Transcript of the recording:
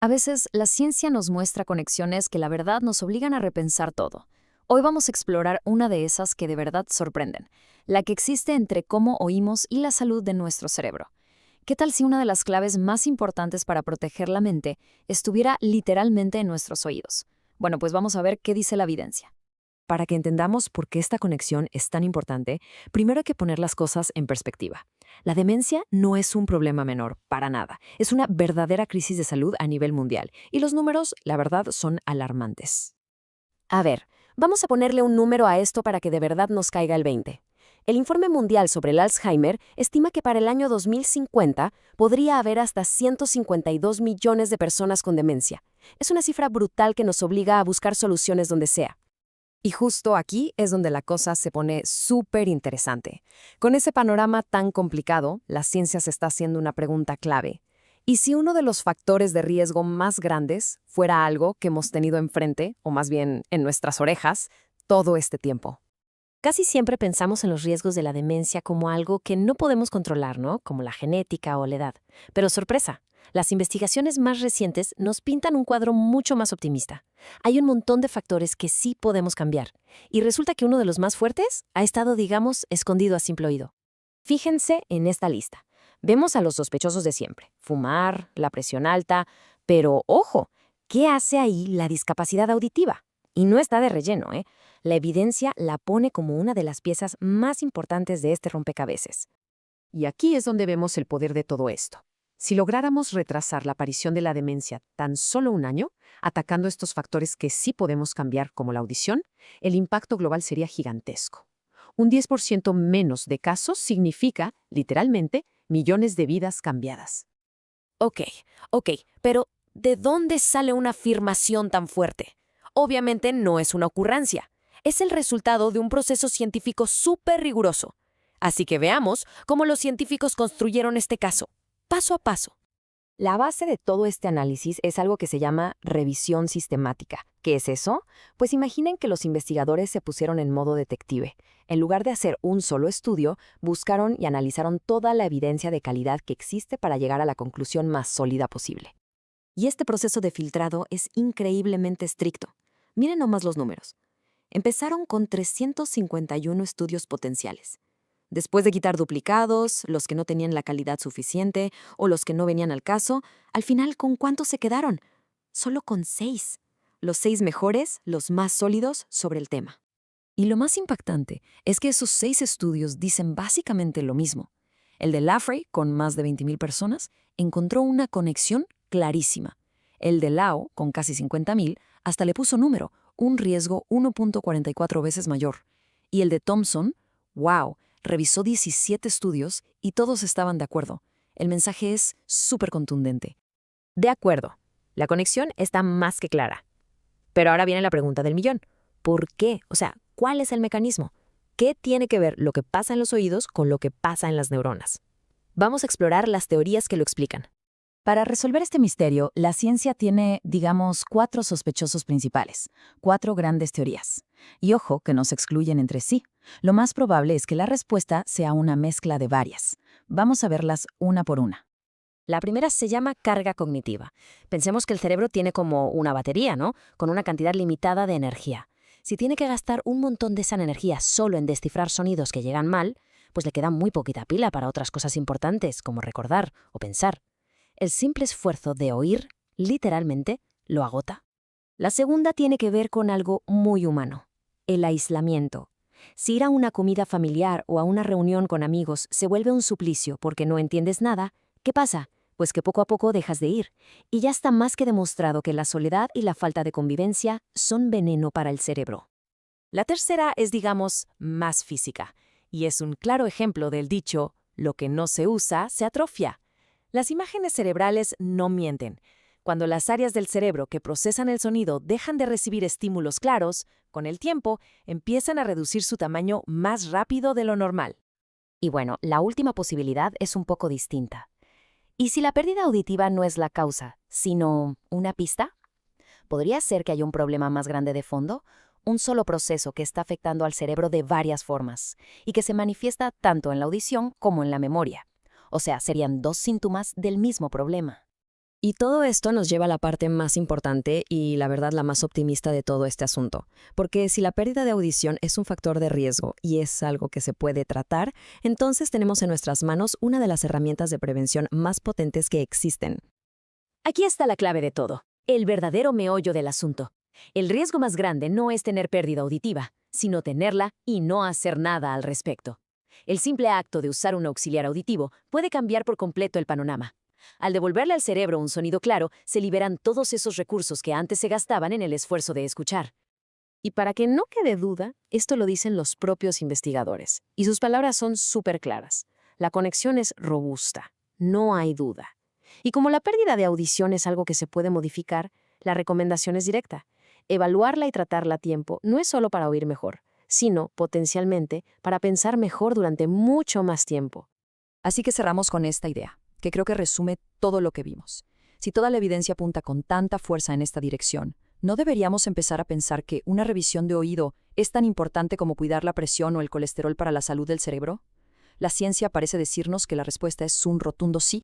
A veces, la ciencia nos muestra conexiones que la verdad nos obligan a repensar todo. Hoy vamos a explorar una de esas que de verdad sorprenden, la que existe entre cómo oímos y la salud de nuestro cerebro. ¿Qué tal si una de las claves más importantes para proteger la mente estuviera literalmente en nuestros oídos? Bueno, pues vamos a ver qué dice la evidencia. Para que entendamos por qué esta conexión es tan importante, primero hay que poner las cosas en perspectiva. La demencia no es un problema menor, para nada. Es una verdadera crisis de salud a nivel mundial. Y los números, la verdad, son alarmantes. A ver, vamos a ponerle un número a esto para que de verdad nos caiga el 20. El Informe Mundial sobre el Alzheimer estima que para el año 2050 podría haber hasta 152 millones de personas con demencia. Es una cifra brutal que nos obliga a buscar soluciones donde sea. Y justo aquí es donde la cosa se pone súper interesante. Con ese panorama tan complicado, la ciencia se está haciendo una pregunta clave. ¿Y si uno de los factores de riesgo más grandes fuera algo que hemos tenido enfrente, o más bien en nuestras orejas, todo este tiempo? Casi siempre pensamos en los riesgos de la demencia como algo que no podemos controlar, ¿no? Como la genética o la edad. Pero sorpresa, las investigaciones más recientes nos pintan un cuadro mucho más optimista. Hay un montón de factores que sí podemos cambiar. Y resulta que uno de los más fuertes ha estado, digamos, escondido a simple oído. Fíjense en esta lista. Vemos a los sospechosos de siempre. Fumar, la presión alta. Pero, ojo, ¿qué hace ahí la discapacidad auditiva? Y no está de relleno, ¿eh? La evidencia la pone como una de las piezas más importantes de este rompecabezas. Y aquí es donde vemos el poder de todo esto. Si lográramos retrasar la aparición de la demencia tan solo un año, atacando estos factores que sí podemos cambiar, como la audición, el impacto global sería gigantesco. Un 10% menos de casos significa, literalmente, millones de vidas cambiadas. Ok, pero ¿de dónde sale una afirmación tan fuerte? Obviamente no es una ocurrencia. Es el resultado de un proceso científico súper riguroso. Así que veamos cómo los científicos construyeron este caso, paso a paso. La base de todo este análisis es algo que se llama revisión sistemática. ¿Qué es eso? Pues imaginen que los investigadores se pusieron en modo detective. En lugar de hacer un solo estudio, buscaron y analizaron toda la evidencia de calidad que existe para llegar a la conclusión más sólida posible. Y este proceso de filtrado es increíblemente estricto. Miren nomás los números. Empezaron con 351 estudios potenciales. Después de quitar duplicados, los que no tenían la calidad suficiente o los que no venían al caso, al final, ¿con cuántos se quedaron? Solo con 6. Los 6 mejores, los más sólidos sobre el tema. Y lo más impactante es que esos 6 estudios dicen básicamente lo mismo. El de Lafray, con más de 20.000 personas, encontró una conexión clarísima. El de Lao, con casi 50.000, hasta le puso número, un riesgo 1.44 veces mayor. Y el de Thompson, wow, revisó 17 estudios y todos estaban de acuerdo. El mensaje es súper contundente. De acuerdo, la conexión está más que clara. Pero ahora viene la pregunta del millón. ¿Por qué? O sea, ¿cuál es el mecanismo? ¿Qué tiene que ver lo que pasa en los oídos con lo que pasa en las neuronas? Vamos a explorar las teorías que lo explican. Para resolver este misterio, la ciencia tiene, digamos, 4 sospechosos principales, 4 grandes teorías. Y ojo, que no se excluyen entre sí. Lo más probable es que la respuesta sea una mezcla de varias. Vamos a verlas una por una. La primera se llama carga cognitiva. Pensemos que el cerebro tiene como una batería, ¿no? Con una cantidad limitada de energía. Si tiene que gastar un montón de esa energía solo en descifrar sonidos que llegan mal, pues le queda muy poquita pila para otras cosas importantes, como recordar o pensar. El simple esfuerzo de oír, literalmente, lo agota. La segunda tiene que ver con algo muy humano, el aislamiento. Si ir a una comida familiar o a una reunión con amigos se vuelve un suplicio porque no entiendes nada, ¿qué pasa? Pues que poco a poco dejas de ir. Y ya está más que demostrado que la soledad y la falta de convivencia son veneno para el cerebro. La tercera es, digamos, más física, y es un claro ejemplo del dicho, lo que no se usa, se atrofia. Las imágenes cerebrales no mienten. Cuando las áreas del cerebro que procesan el sonido dejan de recibir estímulos claros, con el tiempo empiezan a reducir su tamaño más rápido de lo normal. Y bueno, la última posibilidad es un poco distinta. ¿Y si la pérdida auditiva no es la causa, sino una pista? ¿Podría ser que haya un problema más grande de fondo? Un solo proceso que está afectando al cerebro de varias formas y que se manifiesta tanto en la audición como en la memoria. O sea, serían 2 síntomas del mismo problema. Y todo esto nos lleva a la parte más importante y, la verdad, la más optimista de todo este asunto. Porque si la pérdida de audición es un factor de riesgo y es algo que se puede tratar, entonces tenemos en nuestras manos una de las herramientas de prevención más potentes que existen. Aquí está la clave de todo, el verdadero meollo del asunto. El riesgo más grande no es tener pérdida auditiva, sino tenerla y no hacer nada al respecto. El simple acto de usar un auxiliar auditivo puede cambiar por completo el panorama. Al devolverle al cerebro un sonido claro, se liberan todos esos recursos que antes se gastaban en el esfuerzo de escuchar. Y para que no quede duda, esto lo dicen los propios investigadores, y sus palabras son súper claras. La conexión es robusta, no hay duda. Y como la pérdida de audición es algo que se puede modificar, la recomendación es directa. Evaluarla y tratarla a tiempo no es solo para oír mejor, sino, potencialmente, para pensar mejor durante mucho más tiempo. Así que cerramos con esta idea, que creo que resume todo lo que vimos. Si toda la evidencia apunta con tanta fuerza en esta dirección, ¿no deberíamos empezar a pensar que una revisión de oído es tan importante como cuidar la presión o el colesterol para la salud del cerebro? La ciencia parece decirnos que la respuesta es un rotundo sí.